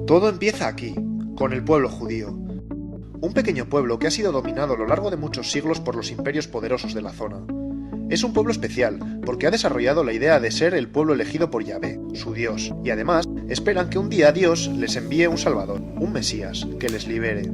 Todo empieza aquí, con el pueblo judío. Un pequeño pueblo que ha sido dominado a lo largo de muchos siglos por los imperios poderosos de la zona. Es un pueblo especial, porque ha desarrollado la idea de ser el pueblo elegido por Yahvé, su Dios, y además esperan que un día Dios les envíe un Salvador, un Mesías, que les libere.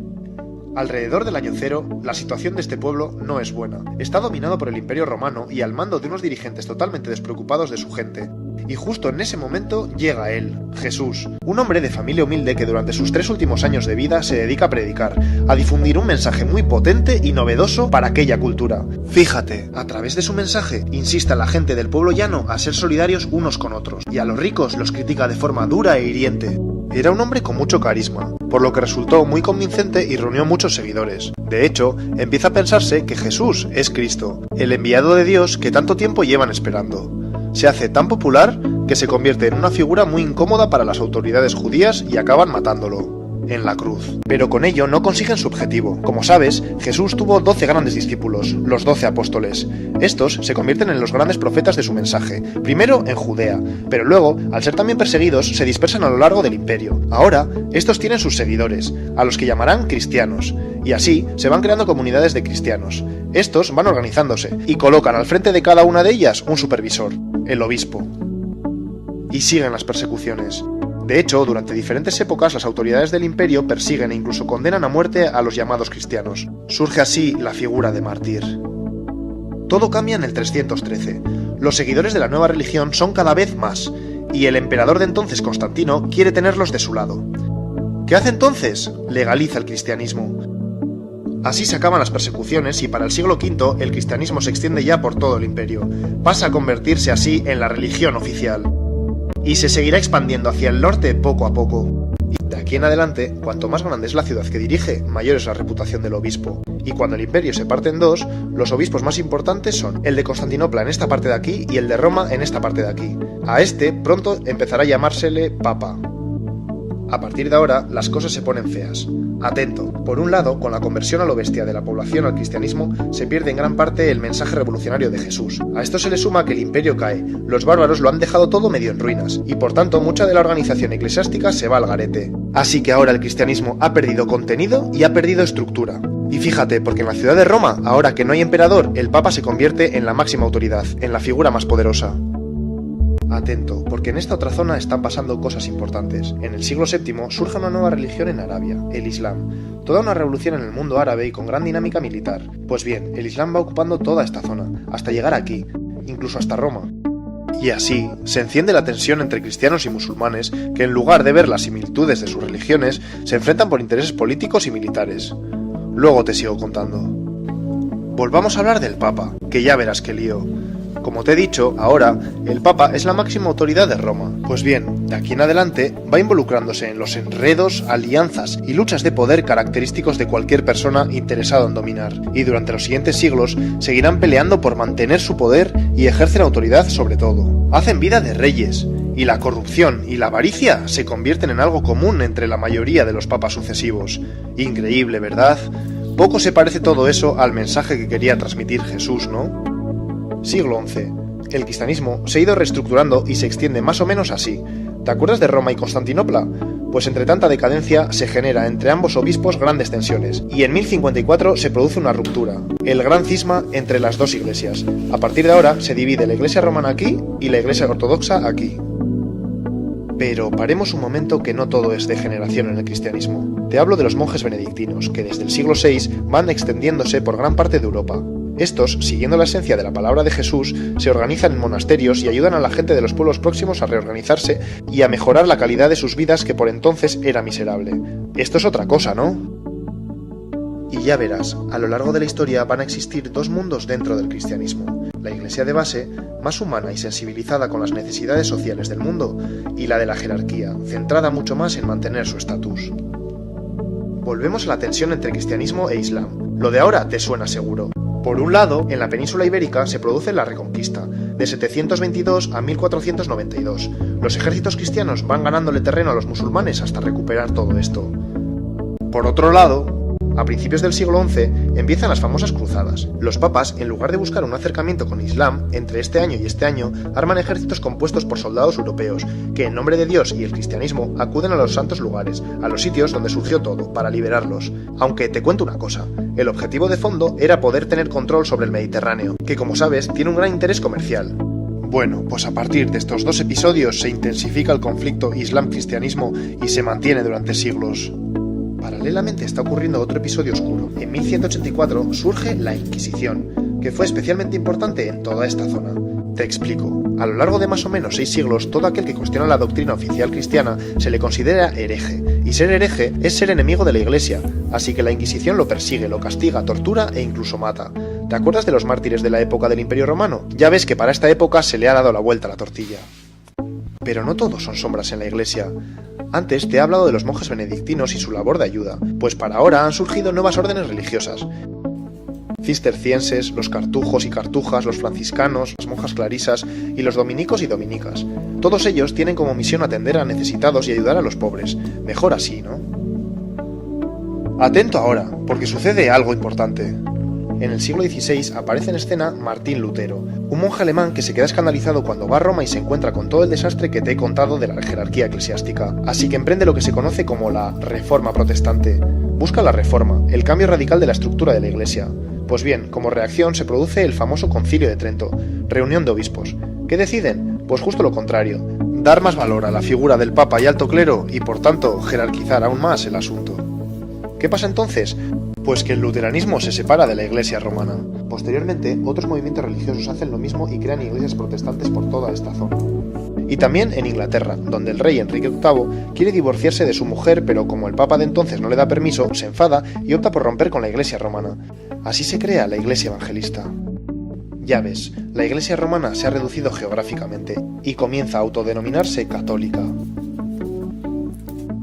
Alrededor del año cero, la situación de este pueblo no es buena. Está dominado por el Imperio Romano y al mando de unos dirigentes totalmente despreocupados de su gente. Y justo en ese momento llega él, Jesús, un hombre de familia humilde que durante sus 3 últimos años de vida se dedica a predicar, a difundir un mensaje muy potente y novedoso para aquella cultura. Fíjate, a través de su mensaje insiste a la gente del pueblo llano a ser solidarios unos con otros, y a los ricos los critica de forma dura e hiriente. Era un hombre con mucho carisma, por lo que resultó muy convincente y reunió muchos seguidores. De hecho, empieza a pensarse que Jesús es Cristo, el enviado de Dios que tanto tiempo llevan esperando. Se hace tan popular que se convierte en una figura muy incómoda para las autoridades judías y acaban matándolo en la cruz. Pero con ello no consiguen su objetivo. Como sabes, Jesús tuvo 12 grandes discípulos, los 12 apóstoles. Estos se convierten en los grandes profetas de su mensaje, primero en Judea, pero luego, al ser también perseguidos, se dispersan a lo largo del imperio. Ahora, estos tienen sus seguidores, a los que llamarán cristianos, y así se van creando comunidades de cristianos. Estos van organizándose y colocan al frente de cada una de ellas un supervisor, el obispo. Y siguen las persecuciones. De hecho, durante diferentes épocas las autoridades del imperio persiguen e incluso condenan a muerte a los llamados cristianos. Surge así la figura de mártir. Todo cambia en el 313. Los seguidores de la nueva religión son cada vez más, y el emperador de entonces, Constantino, quiere tenerlos de su lado. ¿Qué hace entonces? Legaliza el cristianismo. Así se acaban las persecuciones y para el siglo V el cristianismo se extiende ya por todo el imperio. Pasa a convertirse así en la religión oficial. Y se seguirá expandiendo hacia el norte poco a poco. Y de aquí en adelante, cuanto más grande es la ciudad que dirige, mayor es la reputación del obispo. Y cuando el imperio se parte en dos, los obispos más importantes son el de Constantinopla en esta parte de aquí y el de Roma en esta parte de aquí. A este pronto empezará a llamársele Papa. A partir de ahora, las cosas se ponen feas. Atento, por un lado, con la conversión a lo bestia de la población al cristianismo, se pierde en gran parte el mensaje revolucionario de Jesús. A esto se le suma que el imperio cae, los bárbaros lo han dejado todo medio en ruinas, y por tanto mucha de la organización eclesiástica se va al garete. Así que ahora el cristianismo ha perdido contenido y ha perdido estructura. Y fíjate, porque en la ciudad de Roma, ahora que no hay emperador, el Papa se convierte en la máxima autoridad, en la figura más poderosa. Atento, porque en esta otra zona están pasando cosas importantes. En el siglo VII surge una nueva religión en Arabia, el Islam. Toda una revolución en el mundo árabe y con gran dinámica militar. Pues bien, el Islam va ocupando toda esta zona, hasta llegar aquí, incluso hasta Roma. Y así, se enciende la tensión entre cristianos y musulmanes, que en lugar de ver las similitudes de sus religiones, se enfrentan por intereses políticos y militares. Luego te sigo contando. Volvamos a hablar del Papa, que ya verás qué lío. Como te he dicho, ahora, el Papa es la máxima autoridad de Roma. Pues bien, de aquí en adelante, va involucrándose en los enredos, alianzas y luchas de poder característicos de cualquier persona interesada en dominar. Y durante los siguientes siglos, seguirán peleando por mantener su poder y ejercen autoridad sobre todo. Hacen vida de reyes, y la corrupción y la avaricia se convierten en algo común entre la mayoría de los papas sucesivos. Increíble, ¿verdad? Poco se parece todo eso al mensaje que quería transmitir Jesús, ¿no? Siglo XI. El cristianismo se ha ido reestructurando y se extiende más o menos así. ¿Te acuerdas de Roma y Constantinopla? Pues entre tanta decadencia se genera entre ambos obispos grandes tensiones, y en 1054 se produce una ruptura, el gran cisma entre las dos iglesias. A partir de ahora se divide la iglesia romana aquí y la iglesia ortodoxa aquí. Pero paremos un momento que no todo es degeneración en el cristianismo. Te hablo de los monjes benedictinos, que desde el siglo VI van extendiéndose por gran parte de Europa. Estos, siguiendo la esencia de la palabra de Jesús, se organizan en monasterios y ayudan a la gente de los pueblos próximos a reorganizarse y a mejorar la calidad de sus vidas que por entonces era miserable. Esto es otra cosa, ¿no? Y ya verás, a lo largo de la historia van a existir dos mundos dentro del cristianismo. La iglesia de base, más humana y sensibilizada con las necesidades sociales del mundo, y la de la jerarquía, centrada mucho más en mantener su estatus. Volvemos a la tensión entre cristianismo e islam. Lo de ahora te suena seguro. Por un lado, en la península ibérica se produce la Reconquista, de 722 a 1492. Los ejércitos cristianos van ganándole terreno a los musulmanes hasta recuperar todo esto. Por otro lado, A principios del siglo XI empiezan las famosas cruzadas. Los papas, en lugar de buscar un acercamiento con Islam, entre este año y este año, arman ejércitos compuestos por soldados europeos, que en nombre de Dios y el cristianismo acuden a los santos lugares, a los sitios donde surgió todo, para liberarlos. Aunque te cuento una cosa, el objetivo de fondo era poder tener control sobre el Mediterráneo, que como sabes tiene un gran interés comercial. Bueno, pues a partir de estos 2 episodios se intensifica el conflicto Islam-cristianismo y se mantiene durante siglos. Paralelamente está ocurriendo otro episodio oscuro. En 1184 surge la Inquisición, que fue especialmente importante en toda esta zona. Te explico. A lo largo de más o menos 6 siglos, todo aquel que cuestiona la doctrina oficial cristiana se le considera hereje, y ser hereje es ser enemigo de la Iglesia, así que la Inquisición lo persigue, lo castiga, tortura e incluso mata. ¿Te acuerdas de los mártires de la época del Imperio Romano? Ya ves que para esta época se le ha dado la vuelta a la tortilla. Pero no todos son sombras en la Iglesia. Antes te he hablado de los monjes benedictinos y su labor de ayuda, pues para ahora han surgido nuevas órdenes religiosas. Cistercienses, los cartujos y cartujas, los franciscanos, las monjas clarisas y los dominicos y dominicas. Todos ellos tienen como misión atender a necesitados y ayudar a los pobres. Mejor así, ¿no? Atento ahora, porque sucede algo importante. En el siglo XVI aparece en escena Martín Lutero, un monje alemán que se queda escandalizado cuando va a Roma y se encuentra con todo el desastre que te he contado de la jerarquía eclesiástica, así que emprende lo que se conoce como la Reforma Protestante. Busca la reforma, el cambio radical de la estructura de la Iglesia. Pues bien, como reacción se produce el famoso Concilio de Trento, reunión de obispos. ¿Qué deciden? Pues justo lo contrario, dar más valor a la figura del Papa y alto clero y por tanto jerarquizar aún más el asunto. ¿Qué pasa entonces? Pues que el luteranismo se separa de la Iglesia romana. Posteriormente, otros movimientos religiosos hacen lo mismo y crean iglesias protestantes por toda esta zona. Y también en Inglaterra, donde el rey Enrique VIII quiere divorciarse de su mujer, pero como el Papa de entonces no le da permiso, se enfada y opta por romper con la Iglesia romana. Así se crea la Iglesia evangelista. Ya ves, la Iglesia romana se ha reducido geográficamente y comienza a autodenominarse católica.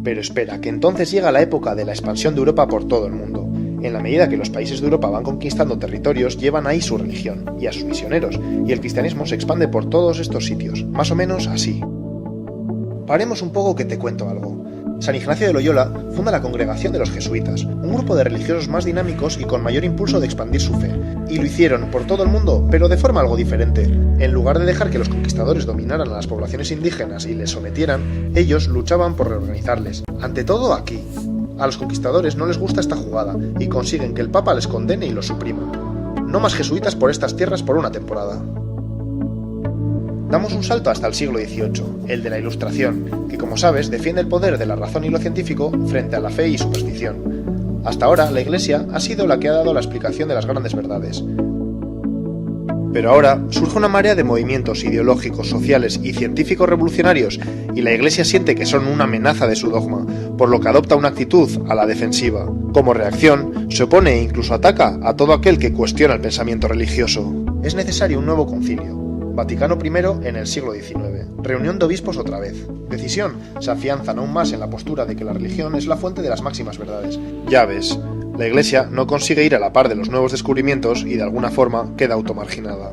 Pero espera, que entonces llega la época de la expansión de Europa por todo el mundo. En la medida que los países de Europa van conquistando territorios, llevan ahí su religión y a sus misioneros, y el cristianismo se expande por todos estos sitios, más o menos así. Paremos un poco que te cuento algo. San Ignacio de Loyola funda la Congregación de los Jesuitas, un grupo de religiosos más dinámicos y con mayor impulso de expandir su fe. Y lo hicieron por todo el mundo, pero de forma algo diferente. En lugar de dejar que los conquistadores dominaran a las poblaciones indígenas y les sometieran, ellos luchaban por reorganizarles. Ante todo aquí. A los conquistadores no les gusta esta jugada y consiguen que el Papa les condene y los suprima. No más jesuitas por estas tierras por una temporada. Damos un salto hasta el siglo XVIII, el de la Ilustración, que como sabes defiende el poder de la razón y lo científico frente a la fe y superstición. Hasta ahora la Iglesia ha sido la que ha dado la explicación de las grandes verdades. Pero ahora surge una marea de movimientos ideológicos, sociales y científicos revolucionarios y la Iglesia siente que son una amenaza de su dogma, por lo que adopta una actitud a la defensiva. Como reacción, se opone e incluso ataca a todo aquel que cuestiona el pensamiento religioso. Es necesario un nuevo concilio. Vaticano I en el siglo XIX. Reunión de obispos otra vez. Decisión, se afianzan aún más en la postura de que la religión es la fuente de las máximas verdades. Ya ves, la Iglesia no consigue ir a la par de los nuevos descubrimientos y de alguna forma queda automarginada.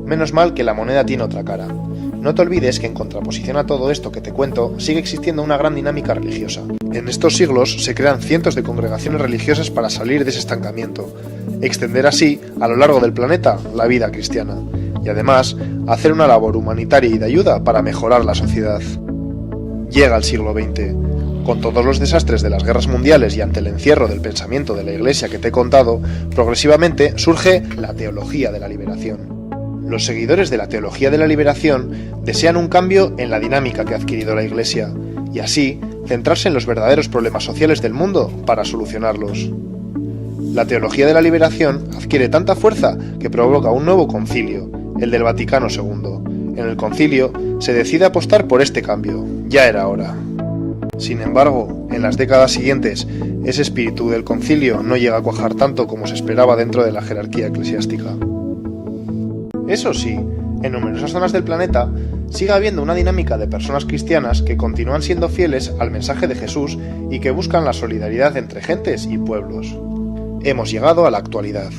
Menos mal que la moneda tiene otra cara. No te olvides que en contraposición a todo esto que te cuento, sigue existiendo una gran dinámica religiosa. En estos siglos se crean cientos de congregaciones religiosas para salir de ese estancamiento, extender así, a lo largo del planeta, la vida cristiana, y además, hacer una labor humanitaria y de ayuda para mejorar la sociedad. Llega el siglo XX. Con todos los desastres de las guerras mundiales y ante el encierro del pensamiento de la Iglesia que te he contado, progresivamente surge la teología de la liberación. Los seguidores de la teología de la liberación desean un cambio en la dinámica que ha adquirido la Iglesia, y así centrarse en los verdaderos problemas sociales del mundo para solucionarlos. La teología de la liberación adquiere tanta fuerza que provoca un nuevo concilio, el del Vaticano II. En el concilio se decide apostar por este cambio, ya era hora. Sin embargo, en las décadas siguientes, ese espíritu del concilio no llega a cuajar tanto como se esperaba dentro de la jerarquía eclesiástica. Eso sí, en numerosas zonas del planeta sigue habiendo una dinámica de personas cristianas que continúan siendo fieles al mensaje de Jesús y que buscan la solidaridad entre gentes y pueblos. Hemos llegado a la actualidad.